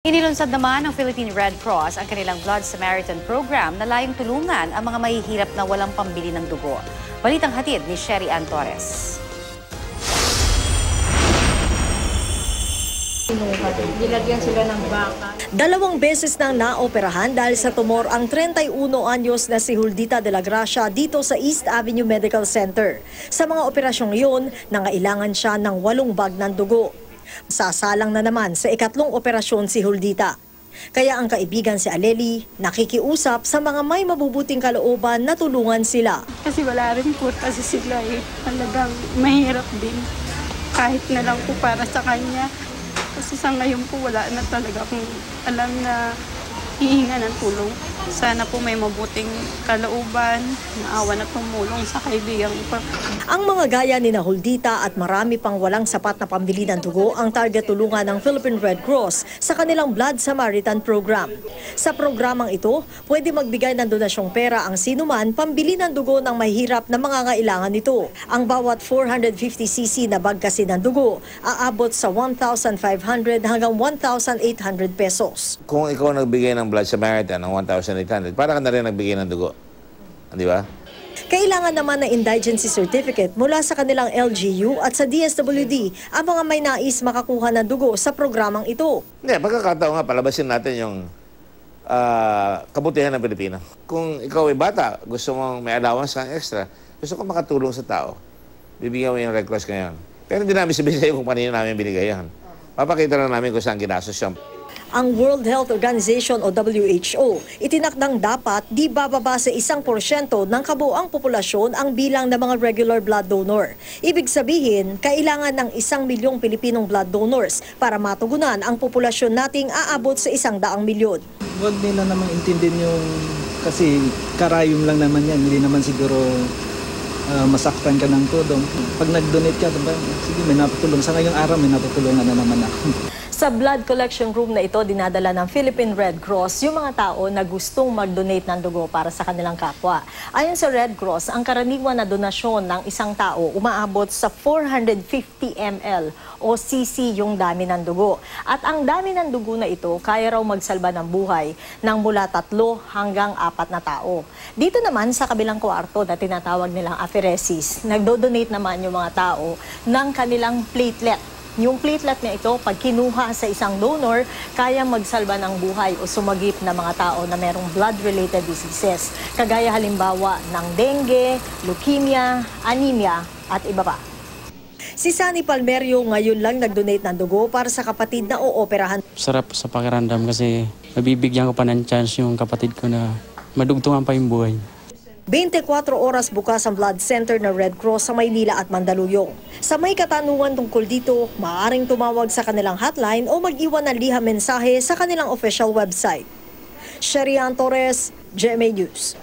Inilunsad naman ng Philippine Red Cross ang kanilang Blood Samaritan program na layong tulungan ang mga mahihirap na walang pambili ng dugo. Balitang hatid ni Sherry Ann Torres. Nilagyan sila ng baka. 2 beses nang naoperahan dahil sa tumor ang 31 anyos na si Huldita de la Gracia dito sa East Avenue Medical Center. Sa mga operasyong iyon, nangailangan siya ng 8 bag ng dugo. Sasalang na naman sa ikatlong operasyon si Huldita. Kaya ang kaibigan si Aleli nakikiusap sa mga may mabubuting kalooban na tulungan sila. Kasi wala rin po kasi sila talagang mahirap din. Kahit na lang po para sa kanya. Kasi sa ngayon po wala na talaga akong alam na hihinga ng tulong. Sana po may mabuting kalooban, naawa na tumulong sa kaibigan ko. Ang mga gaya ni Huldita at marami pang walang sapat na pambili ng dugo ang target tulungan ng Philippine Red Cross sa kanilang Blood Samaritan program. Sa programang ito, pwede magbigay ng donasyong pera ang sinuman pambili ng dugo ng mahirap na mangangailangan nito. Ang bawat 450cc na bag kasi ng dugo aabot sa 1,500 hanggang 1,800 pesos. Kung ikaw nagbigay ng Blood Samaritan ng 1,800, para ka na rin nagbigay ng dugo. Di ba? Kailangan naman ng indigency certificate mula sa kanilang LGU at sa DSWD ang mga may nais makakuha ng dugo sa programang ito. Hindi, pagkakataon nga, palabasin natin yung kabutihan ng Pilipino. Kung ikaw ay bata, gusto mong may allowance kang extra, gusto ko makatulong sa tao, bibigyan mo yung Red Cross ngayon. Pero hindi namin sabihin sa'yo kung paano namin binigay yan. Papakita lang namin kung saan ginastos siya. Ang World Health Organization o WHO, itinakdang dapat di bababa sa 1% ng kabuoang populasyon ang bilang ng mga regular blood donor. Ibig sabihin, kailangan ng 1 milyong Pilipinong blood donors para matugunan ang populasyon nating aabot sa 100 milyon. Huwag nila namang intindihin yung, kasi karayom lang naman yan, hindi naman siguro masaktan ka ng tudong. Pag nag-donate ka, diba, sige, may napatulong. Sa ngayong araw, may napatulungan na naman ako. Sa blood collection room na ito, dinadala ng Philippine Red Cross yung mga tao na gustong mag-donate ng dugo para sa kanilang kapwa. Ayon sa Red Cross, ang karaniwan na donasyon ng isang tao umaabot sa 450 ml o cc yung dami ng dugo. At ang dami ng dugo na ito, kaya raw magsalba ng buhay ng mula 3 hanggang 4 na tao. Dito naman sa kabilang kwarto na tinatawag nilang apheresis, nagdo-donate naman yung mga tao ng kanilang platelet. Yung platelet na ito, pag kinuha sa isang donor, kaya magsalba ng buhay o sumagip na mga tao na merong blood-related diseases, kagaya halimbawa ng dengue, leukemia, anemia at iba pa. Si Sunny Palmerio ngayon lang nag-donate ng dugo para sa kapatid na ooperahan. Sarap sa pakiramdam kasi mabibigyan ko pa ng chance yung kapatid ko na madugtungan pa yung buhay. 24 oras bukas ang blood center ng Red Cross sa Maynila at Mandaluyong. Sa may katanungan tungkol dito, maaaring tumawag sa kanilang hotline o mag-iwan ng liham mensahe sa kanilang official website. Sherry Ann Torres, GMA News.